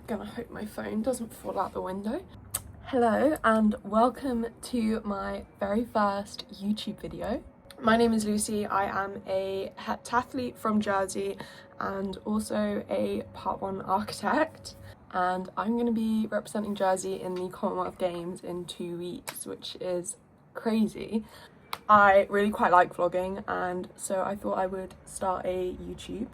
gonna hope my phone doesn't fall out the window. Hello and welcome to my very first YouTube video. My name is Lucy. I am a heptathlete from Jersey and also a Part 1 architect, and I'm going to be representing Jersey in the Commonwealth Games in 2 weeks, which is crazy. I really quite like vlogging, and so I thought I would start a YouTube.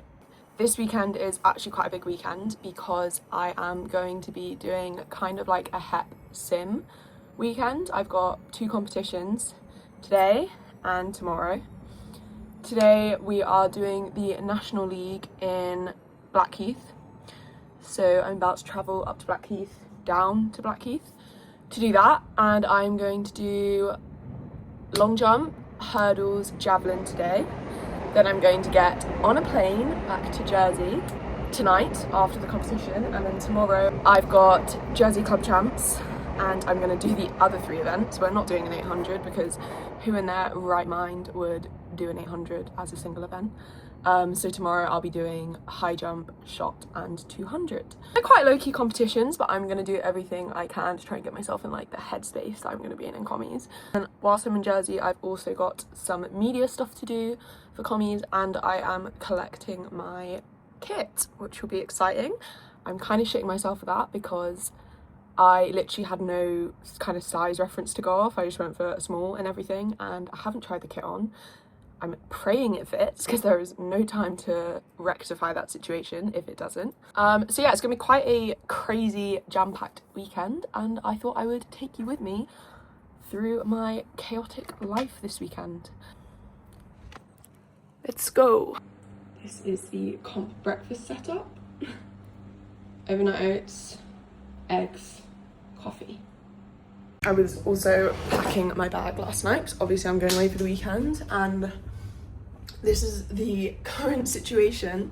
This weekend is actually quite a big weekend because I am going to be doing kind of like a hep sim weekend. I've got 2 competitions today and tomorrow. Today we are doing the National League in Blackheath. So I'm about to travel up to Blackheath, down to Blackheath to do that, and I'm going to do long jump, hurdles, javelin today. Then I'm going to get on a plane back to Jersey tonight after the competition, and then tomorrow I've got Jersey Club Champs and I'm going to do the other 3 events. We're not doing an 800 because who in their right mind would do an 800 as a single event. So tomorrow I'll be doing high jump, shot and 200. They're quite low-key competitions, but I'm going to do everything I can to try and get myself in like the headspace that I'm going to be in commies. And whilst I'm in Jersey, I've also got some media stuff to do for commies, and I am collecting my kit, which will be exciting. I'm kind of shitting myself for that because I literally had no kind of size reference to go off. I just went for a small and everything, and I haven't tried the kit on. I'm praying it fits because there is no time to rectify that situation if it doesn't. So yeah, it's gonna be quite a crazy jam-packed weekend, and I thought I would take you with me through my chaotic life this weekend. Let's go. This is the comp breakfast setup. Overnight oats, eggs, coffee. I was also packing my bag last night because obviously I'm going away for the weekend, and this is the current situation.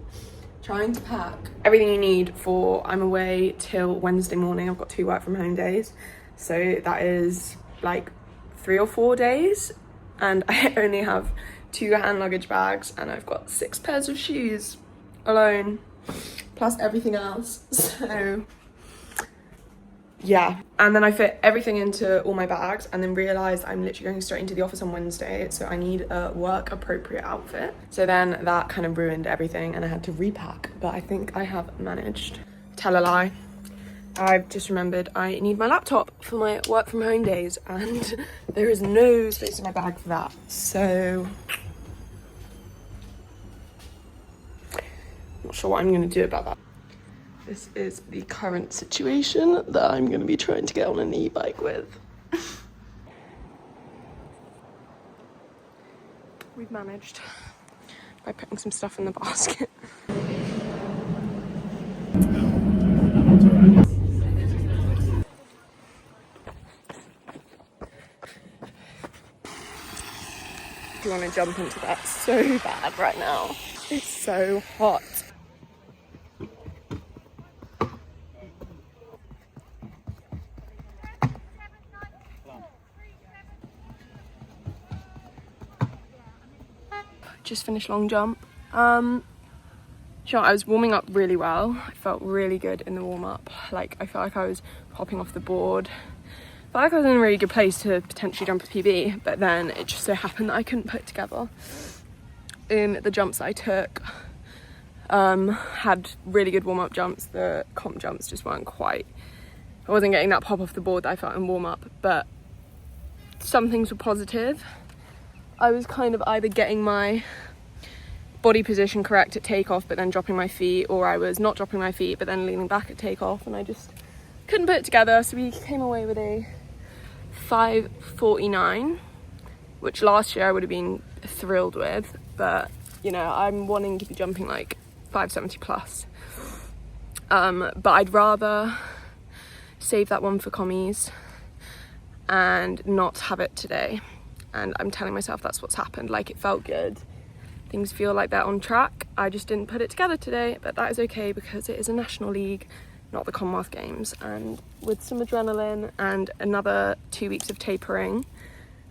Trying to pack everything you need for, I'm away till Wednesday morning. I've got 2 work from home days, so that is like 3 or 4 days, and I only have 2 hand luggage bags, and I've got 6 pairs of shoes alone plus everything else. So yeah, and then I fit everything into all my bags and then realised I'm literally going straight into the office on Wednesday, so I need a work appropriate outfit. So then that kind of ruined everything and I had to repack, but I think I have managed. Tell a lie, I've just remembered I need my laptop for my work from home days, and there is no space in my bag for that, so not sure what I'm going to do about that. This is the current situation that I'm going to be trying to get on an e-bike with. We've managed by putting some stuff in the basket. I want to jump into that so bad right now. It's so hot. Just finished long jump. Sure, I was warming up really well. I felt really good in the warm-up. Like, I felt like I was hopping off the board. I felt like I was in a really good place to potentially jump a PB, but then it just so happened that I couldn't put it together. The jumps that I took had really good warm-up jumps. The comp jumps just weren't quite, I wasn't getting that pop off the board that I felt in warm-up, but some things were positive. I was kind of either getting my body position correct at takeoff but then dropping my feet, or I was not dropping my feet but then leaning back at takeoff, and I just couldn't put it together. So we came away with a 5:49, which last year I would have been thrilled with, but you know, I'm wanting to be jumping like 5:70 plus. But I'd rather save that one for commies and not have it today. And I'm telling myself that's what's happened. Like, it felt good, things feel like they're on track. I just didn't put it together today, but that is okay because it is a National League, not the Commonwealth Games, and with some adrenaline and another 2 weeks of tapering,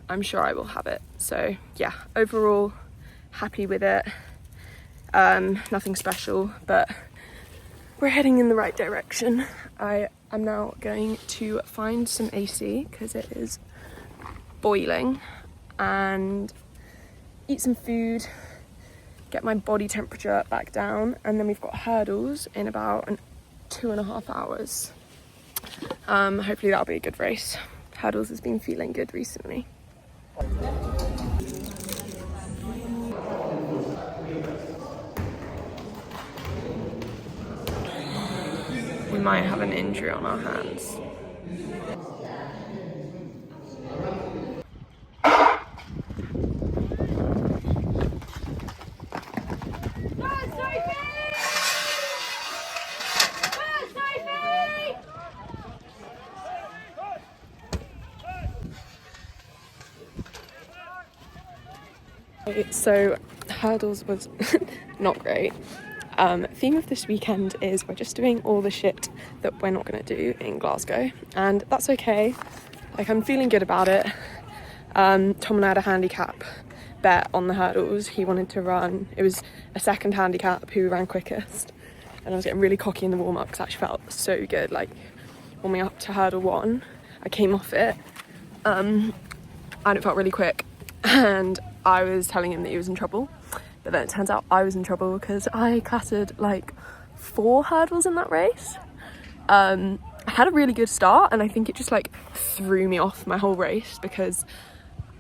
I'm sure I will have it. So yeah, overall happy with it. Nothing special, but we're heading in the right direction. I am now going to find some AC because it is boiling, and eat some food, get my body temperature back down, and then we've got hurdles in about 2.5 hours. Hopefully that'll be a good race. Hurdles has been feeling good recently. We might have an injury on our hands. So hurdles was not great. Theme of this weekend is we're just doing all the shit that we're not going to do in Glasgow, and that's okay. Like, I'm feeling good about it. Tom and I had a handicap bet on the hurdles. He wanted to run, it was a second handicap who ran quickest, and I was getting really cocky in the warm-up because I actually felt so good. Like, warming up to hurdle 1, I came off it and it felt really quick, and I was telling him that he was in trouble, but then it turns out I was in trouble because I clattered like 4 hurdles in that race. I had a really good start, and I think it just like threw me off my whole race because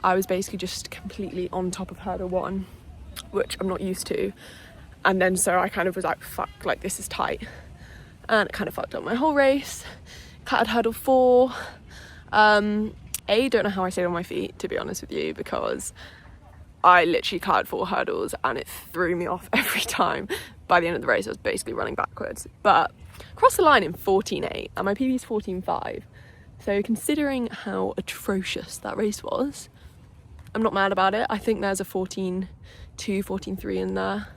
I was basically just completely on top of hurdle 1, which I'm not used to, and then so I kind of was like, fuck, like this is tight, and it kind of fucked up my whole race. Clattered hurdle 4. Don't know how I stayed on my feet, to be honest with you, because I literally clattered 4 hurdles and it threw me off every time. By the end of the race, I was basically running backwards, but crossed the line in 14.8 and my PB is 14.5. So considering how atrocious that race was, I'm not mad about it. I think there's a 14.2, 14.3 in there.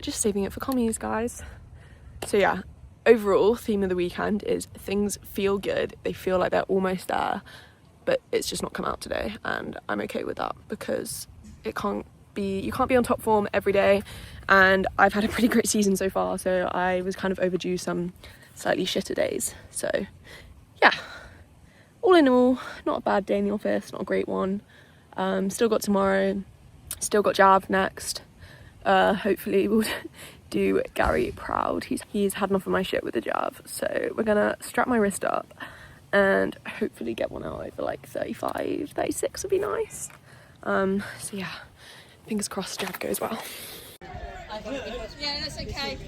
Just saving it for commies, guys. So yeah, overall theme of the weekend is things feel good. They feel like they're almost there, but it's just not come out today, and I'm okay with that because you can't be on top form every day, and I've had a pretty great season so far, so I was kind of overdue some slightly shitter days. So yeah, all in all, not a bad day in the office, not a great one. Still got tomorrow, still got Jav next. Hopefully we'll do Gary proud. He's had enough of my shit with the Jav, so we're gonna strap my wrist up and hopefully get one out over like 35, 36 would be nice. So yeah, fingers crossed Jav goes well. Yeah, that's okay.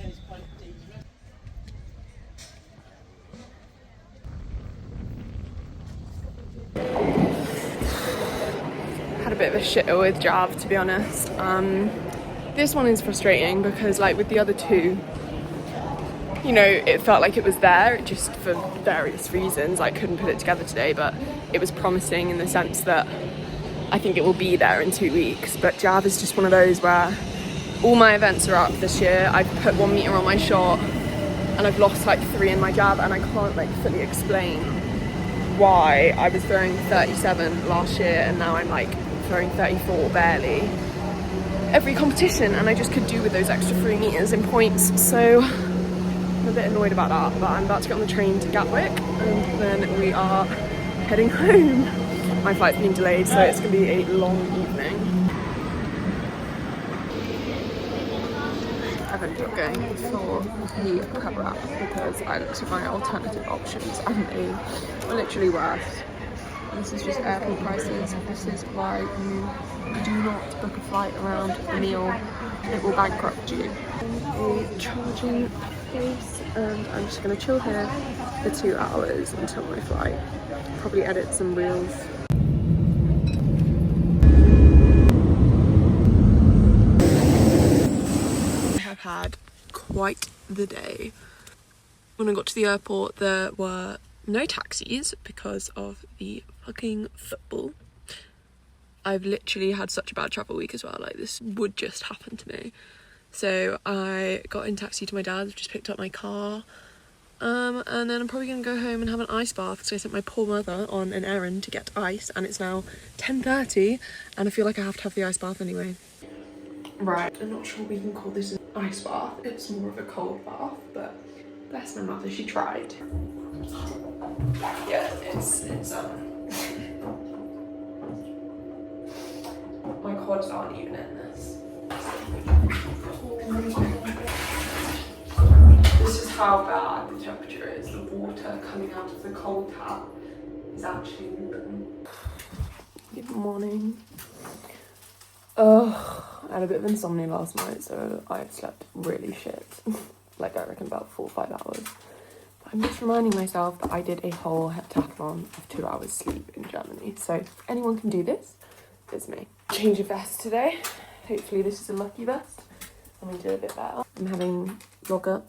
Had a bit of a shitter with Jav, to be honest. This one is frustrating because like with the other 2, you know, it felt like it was there, just for various reasons I couldn't put it together today, but it was promising in the sense that I think it will be there in 2 weeks. But Jav is just one of those where all my events are up this year. I've put 1 meter on my shot and I've lost like 3 in my jab, and I can't like fully explain why I was throwing 37 last year and now I'm like throwing 34 barely every competition, and I just could do with those extra 3 meters in points. So I'm a bit annoyed about that, but I'm about to get on the train to Gatwick and then we are heading home. My flight's been delayed, so it's going to be a long evening. I've ended up going for the prep wrap because I looked at my alternative options and they are literally worse. This is just airport prices. This is why you do not book a flight around a meal. It will bankrupt you. A charging place, and I'm just going to chill here for 2 hours until my flight. Probably edit some reels. I have had quite the day. When I got to the airport, there were no taxis because of the fucking football. I've literally had such a bad travel week as well, like this would just happen to me. So I got in taxi to my dad's, just picked up my car, and then I'm probably going to go home and have an ice bath because I sent my poor mother on an errand to get ice, and it's now 10:30 and I feel like I have to have the ice bath anyway. Right, I'm not sure we can call this an ice bath. It's more of a cold bath, but bless my mother, she tried. Yeah, it's my quads aren't even in this. This is how bad the temperature is. The water coming out of the cold tap is actually warm. Good morning. I had a bit of insomnia last night, so I slept really shit. Like I reckon about 4 or 5 hours. But I'm just reminding myself that I did a whole heptathlon of 2 hours sleep in Germany. So if anyone can do this, it's me. Change of vest today. Hopefully this is a lucky vest and we do a bit better. I'm having yogurt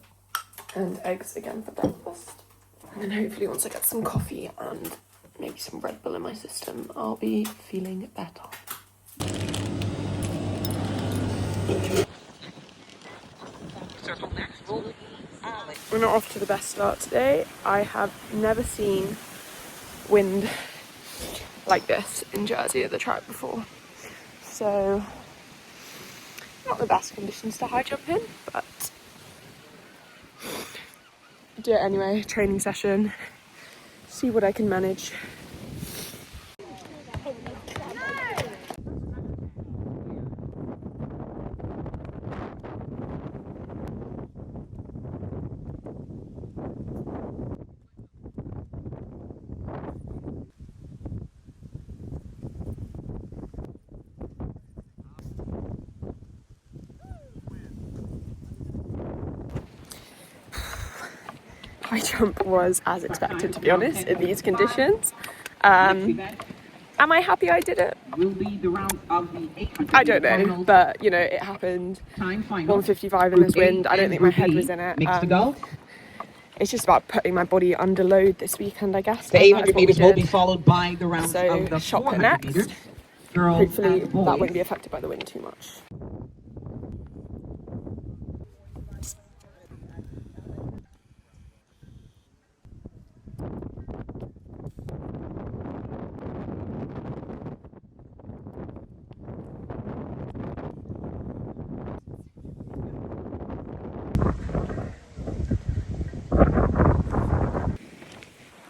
and eggs again for breakfast. And then hopefully once I get some coffee and maybe some Red Bull in my system, I'll be feeling better. We're not off to the best start today. I have never seen wind like this in Jersey at the track before. So, not the best conditions to high jump in, but do it anyway, training session, see what I can manage. High jump was as expected, to be honest, in these conditions. Am I happy I did it? I don't know, but you know, it happened. 155 in this wind. I don't think my head was in it. It's just about putting my body under load this weekend, I guess. The 800 meters will be followed by the rounds of the shot put 400 next. meters. Girls Hopefully and boys. that won't be affected by the wind too much.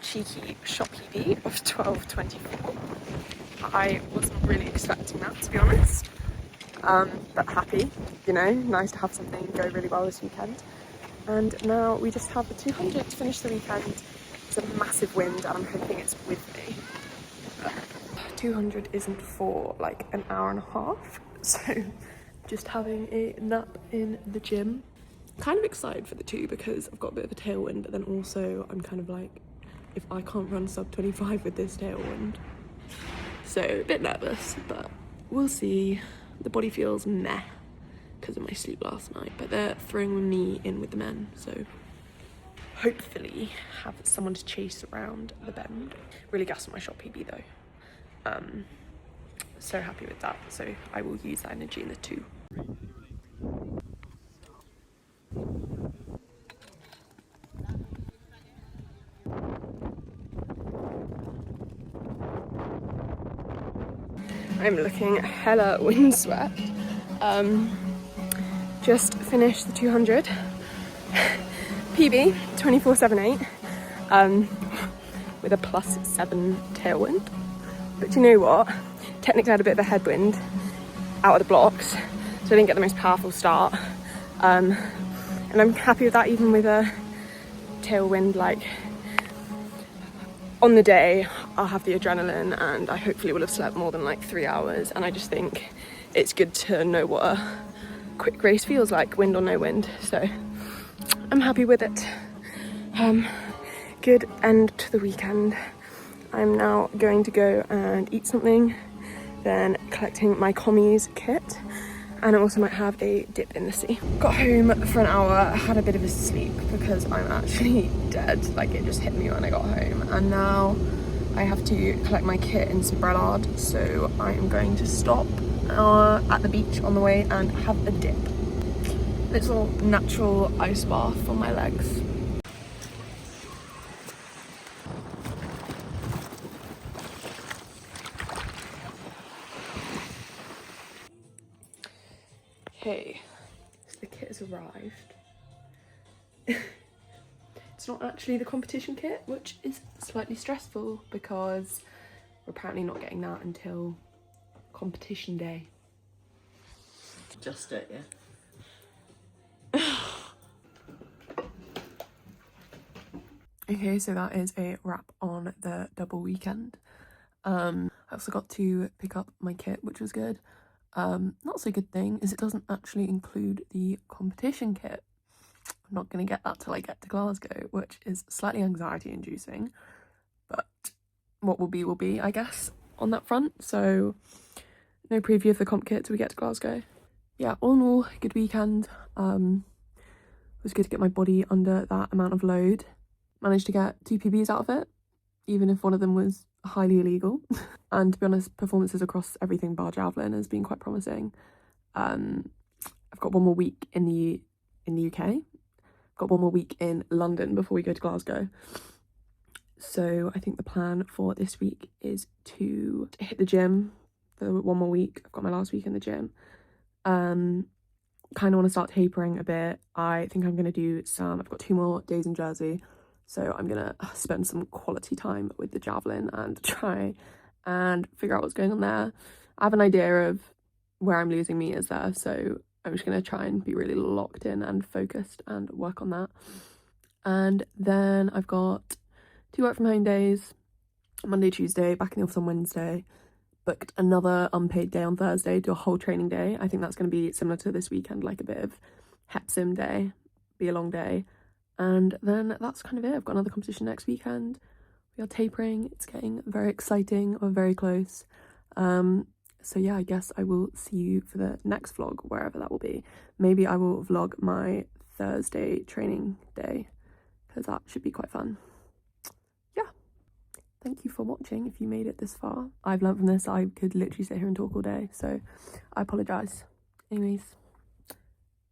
Cheeky shop PB of 12:24. I wasn't really expecting that, to be honest, but happy, you know, nice to have something go really well this weekend. And now we just have the 200 to finish the weekend. It's a massive wind and I'm hoping it's with me. 200 isn't for like an hour and a half, so just having a nap in the gym. Kind of excited for the 2 because I've got a bit of a tailwind, but then also I'm kind of like, if I can't run sub 25 with this tailwind. So a bit nervous, but we'll see. The body feels meh because of my sleep last night, but they're throwing me in with the men, so hopefully have someone to chase around the bend. Really gassed my shot PB though. So happy with that, so I will use that energy in the 2. I'm looking hella windswept. Just finished the 200 PB 24.78 with a +7 tailwind. But you know what? Technically I had a bit of a headwind out of the blocks, so I didn't get the most powerful start. And I'm happy with that, even with a tailwind. Like, on the day I'll have the adrenaline and I hopefully will have slept more than like 3 hours, and I just think it's good to know what a quick race feels like, wind or no wind, so I'm happy with it. Good end to the weekend. I'm now going to go and eat something, then collecting my commies kit, and I also might have a dip in the sea. Got home for an hour, had a bit of a sleep because I'm actually dead. Like, it just hit me when I got home, and now I have to collect my kit in Brellard, so I am going to stop at the beach on the way and have a dip. Little natural ice bath for my legs. Okay, so the kit has arrived. It's not actually the competition kit, which is slightly stressful because we're apparently not getting that until competition day. Just it, yeah. Okay, so that is a wrap on the double weekend. I also got to pick up my kit, which was good. Not so good thing is it doesn't actually include the competition kit. I'm not going to get that till I get to Glasgow, which is slightly anxiety inducing, but what will be, I guess, on that front. So no preview of the comp kit till we get to Glasgow. Yeah, all in all, good weekend. It was good to get my body under that amount of load. Managed to get 2 PBs out of it, even if one of them was highly illegal. And to be honest, performances across everything bar javelin has been quite promising. I've got one more week in the UK. I've got one more week in London before we go to Glasgow. So I think the plan for this week is to hit the gym for one more week. I've got my last week in the gym. Kind of want to start tapering a bit. I think I'm going to do I've got 2 more days in Jersey. So I'm going to spend some quality time with the javelin and try and figure out what's going on there. I have an idea of where I'm losing meters there, so I'm just going to try and be really locked in and focused and work on that. And then I've got 2 work from home days, Monday, Tuesday, back in the office on Wednesday. Booked another unpaid day on Thursday, do a whole training day. I think that's going to be similar to this weekend, like a bit of hep sim day, be a long day. And then that's kind of it. I've got another competition next weekend. We are tapering. It's getting very exciting. We're very close. So yeah, I guess I will see you for the next vlog, wherever that will be. Maybe I will vlog my Thursday training day, because that should be quite fun. Yeah. Thank you for watching if you made it this far. I've learned from this I could literally sit here and talk all day, so I apologise. Anyways,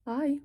bye.